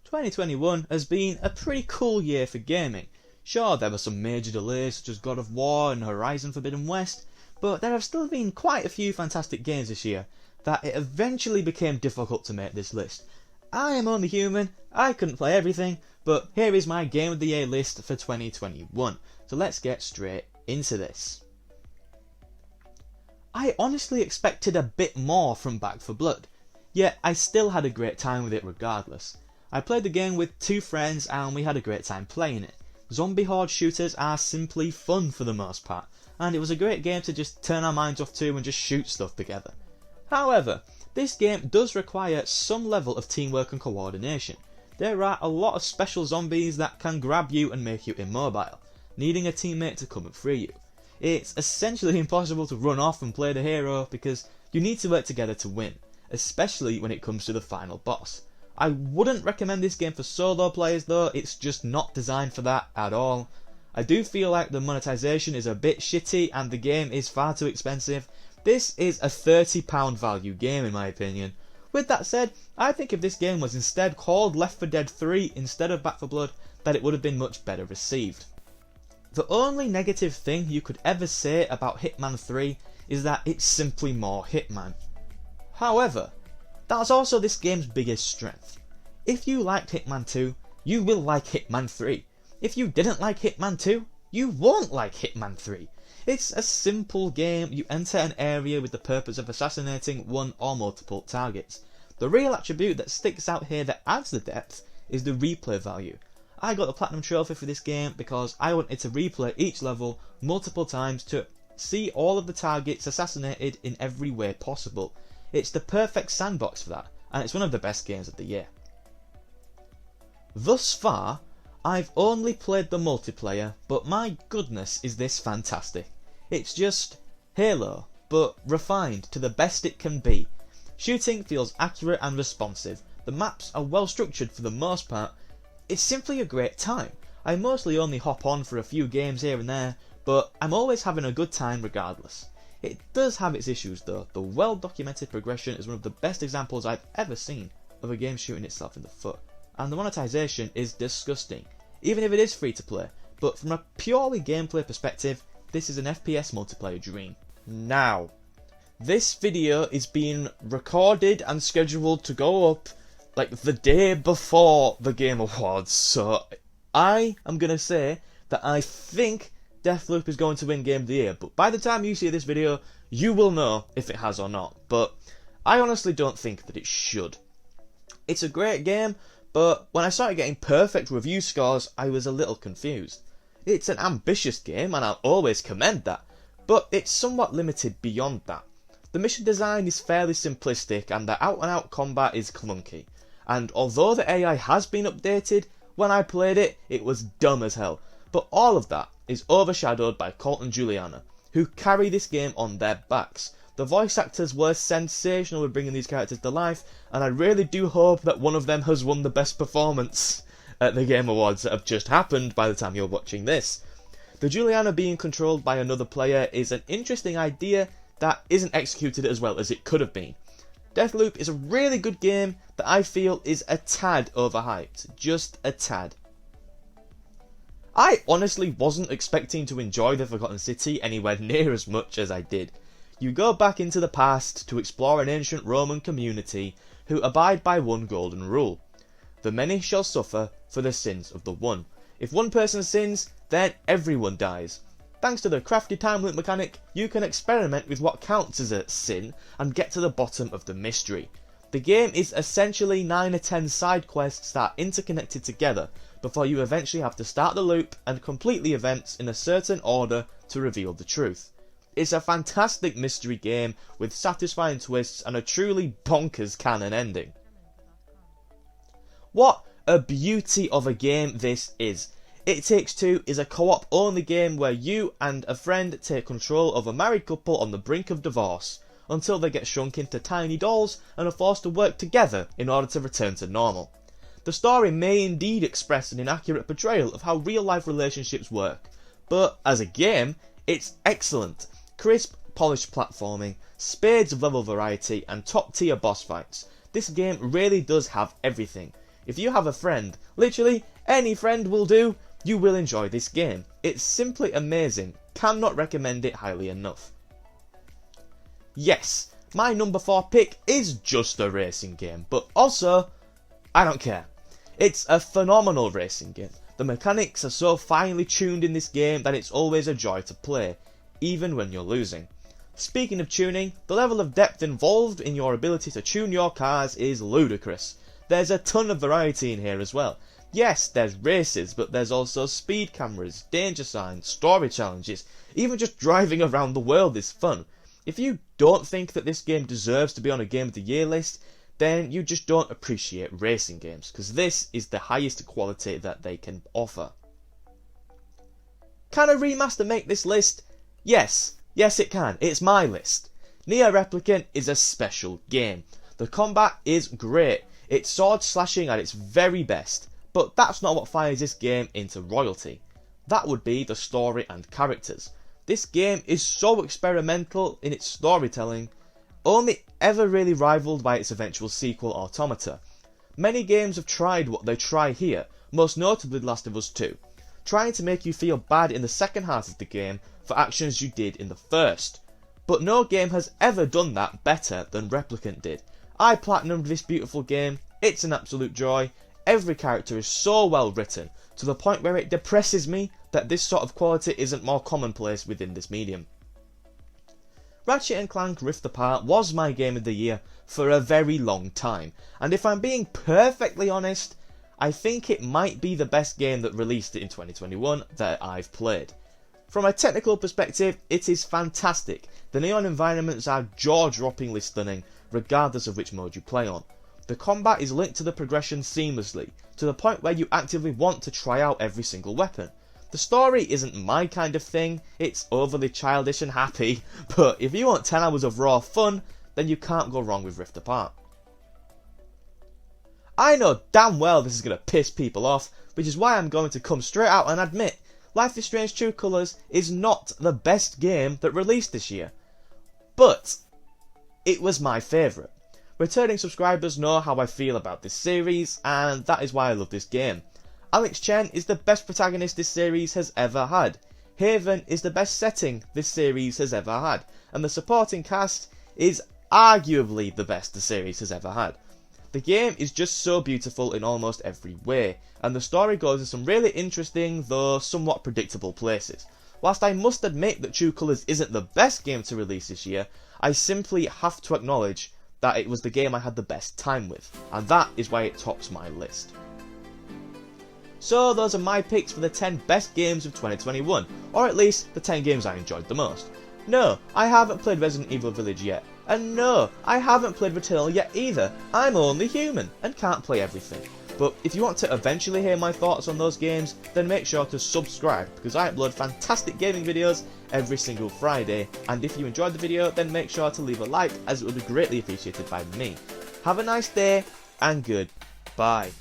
2021 has been a pretty cool year for gaming. Sure, there were some major delays such as God of War and Horizon Forbidden West, but there have still been quite a few fantastic games this year that it eventually became difficult to make this list. I am only human, I couldn't play everything, but here is my Game of the Year list for 2021. So let's get straight into this. I honestly expected a bit more from Back 4 Blood, yet I still had a great time with it regardless. I played the game with 2 friends and we had a great time playing it. Zombie horde shooters are simply fun for the most part, and it was a great game to just turn our minds off to and just shoot stuff together. However, this game does require some level of teamwork and coordination. There are a lot of special zombies that can grab you and make you immobile, needing a teammate to come and free you. It's essentially impossible to run off and play the hero because you need to work together to win, especially when it comes to the final boss. I wouldn't recommend this game for solo players though, it's just not designed for that at all. I do feel like the monetization is a bit shitty and the game is far too expensive. This is a £30 value game in my opinion. With that said, I think if this game was instead called Left 4 Dead 3 instead of Back 4 Blood, that it would have been much better received. The only negative thing you could ever say about Hitman 3 is that it's simply more Hitman. However, that's also this game's biggest strength. If you liked Hitman 2, you will like Hitman 3. If you didn't like Hitman 2, you won't like Hitman 3. It's a simple game. You enter an area with the purpose of assassinating one or multiple targets. The real attribute that sticks out here that adds the depth is the replay value. I got the Platinum Trophy for this game because I wanted to replay each level multiple times to see all of the targets assassinated in every way possible. It's the perfect sandbox for that, and it's one of the best games of the year. Thus far, I've only played the multiplayer, but my goodness is this fantastic. It's just Halo, but refined to the best it can be. Shooting feels accurate and responsive, the maps are well structured for the most part. It's simply a great time. I mostly only hop on for a few games here and there, but I'm always having a good time regardless. It does have its issues though. The well documented progression is one of the best examples I've ever seen of a game shooting itself in the foot, and the monetization is disgusting, even if it is free to play, but from a purely gameplay perspective, this is an FPS multiplayer dream. Now, this video is being recorded and scheduled to go up like the day before the Game Awards, so I am going to say that I think DEATHLOOP is going to win Game of the Year, but by the time you see this video, you will know if it has or not, but I honestly don't think that it should. It's a great game, but when I started getting perfect review scores, I was a little confused. It's an ambitious game, and I'll always commend that, but it's somewhat limited beyond that. The mission design is fairly simplistic, and the out-and-out combat is clunky, and although the AI has been updated, when I played it, it was dumb as hell, but all of that is overshadowed by Colt and Juliana, who carry this game on their backs. The voice actors were sensational with bringing these characters to life, and I really do hope that one of them has won the best performance at the Game Awards that have just happened by the time you're watching this. The Juliana being controlled by another player is an interesting idea that isn't executed as well as it could have been. DEATHLOOP is a really good game that I feel is a tad overhyped, just a tad. I honestly wasn't expecting to enjoy The Forgotten City anywhere near as much as I did. You go back into the past to explore an ancient Roman community who abide by one golden rule. The many shall suffer for the sins of the one. If one person sins, then everyone dies. Thanks to the crafty time loop mechanic, you can experiment with what counts as a sin and get to the bottom of the mystery. The game is essentially 9 or 10 side quests that are interconnected together before you eventually have to start the loop and complete the events in a certain order to reveal the truth. It's a fantastic mystery game with satisfying twists and a truly bonkers canon ending. What a beauty of a game this is. It Takes Two is a co-op only game where you and a friend take control of a married couple on the brink of divorce, until they get shrunk into tiny dolls and are forced to work together in order to return to normal. The story may indeed express an inaccurate portrayal of how real life relationships work, but as a game, it's excellent. Crisp, polished platforming, spades of level variety and top tier boss fights. This game really does have everything. If you have a friend, literally any friend will do, you will enjoy this game. It's simply amazing, cannot recommend it highly enough. Yes, my number 4 pick is just a racing game, but also, I don't care. It's a phenomenal racing game. The mechanics are so finely tuned in this game that it's always a joy to play, even when you're losing. Speaking of tuning, the level of depth involved in your ability to tune your cars is ludicrous. There's a ton of variety in here as well. Yes, there's races, but there's also speed cameras, danger signs, story challenges, even just driving around the world is fun. If you don't think that this game deserves to be on a Game of the Year list, then you just don't appreciate racing games, because this is the highest quality that they can offer. Can a remaster make this list? Yes it can, it's my list. NIER Replicant is a special game. The combat is great, it's sword slashing at its very best, but that's not what fires this game into royalty. That would be the story and characters. This game is so experimental in its storytelling, only ever really rivaled by its eventual sequel Automata. Many games have tried what they try here, most notably The Last of Us 2, trying to make you feel bad in the second half of the game for actions you did in the first. But no game has ever done that better than Replicant did. I platinumed this beautiful game, it's an absolute joy, every character is so well written, to the point where it depresses me that this sort of quality isn't more commonplace within this medium. Ratchet & Clank Rift Apart was my game of the year for a very long time, and if I'm being perfectly honest, I think it might be the best game that released in 2021 that I've played. From a technical perspective, it is fantastic. The neon environments are jaw-droppingly stunning, regardless of which mode you play on. The combat is linked to the progression seamlessly, to the point where you actively want to try out every single weapon. The story isn't my kind of thing, it's overly childish and happy, but if you want 10 hours of raw fun, then you can't go wrong with Rift Apart. I know damn well this is going to piss people off, which is why I'm going to come straight out and admit, Life is Strange True Colours is not the best game that released this year. But it was my favourite. Returning subscribers know how I feel about this series, and that is why I love this game. Alex Chen is the best protagonist this series has ever had. Haven is the best setting this series has ever had, and the supporting cast is arguably the best the series has ever had. The game is just so beautiful in almost every way, and the story goes in some really interesting, though somewhat predictable places. Whilst I must admit that True Colours isn't the best game to release this year, I simply have to acknowledge that it was the game I had the best time with, and that is why it tops my list. So those are my picks for the 10 best games of 2021, or at least the 10 games I enjoyed the most. No, I haven't played Resident Evil Village yet, and no, I haven't played Returnal yet either. I'm only human, and can't play everything. But if you want to eventually hear my thoughts on those games, then make sure to subscribe, because I upload fantastic gaming videos every single Friday, and if you enjoyed the video, then make sure to leave a like, as it would be greatly appreciated by me. Have a nice day, and goodbye.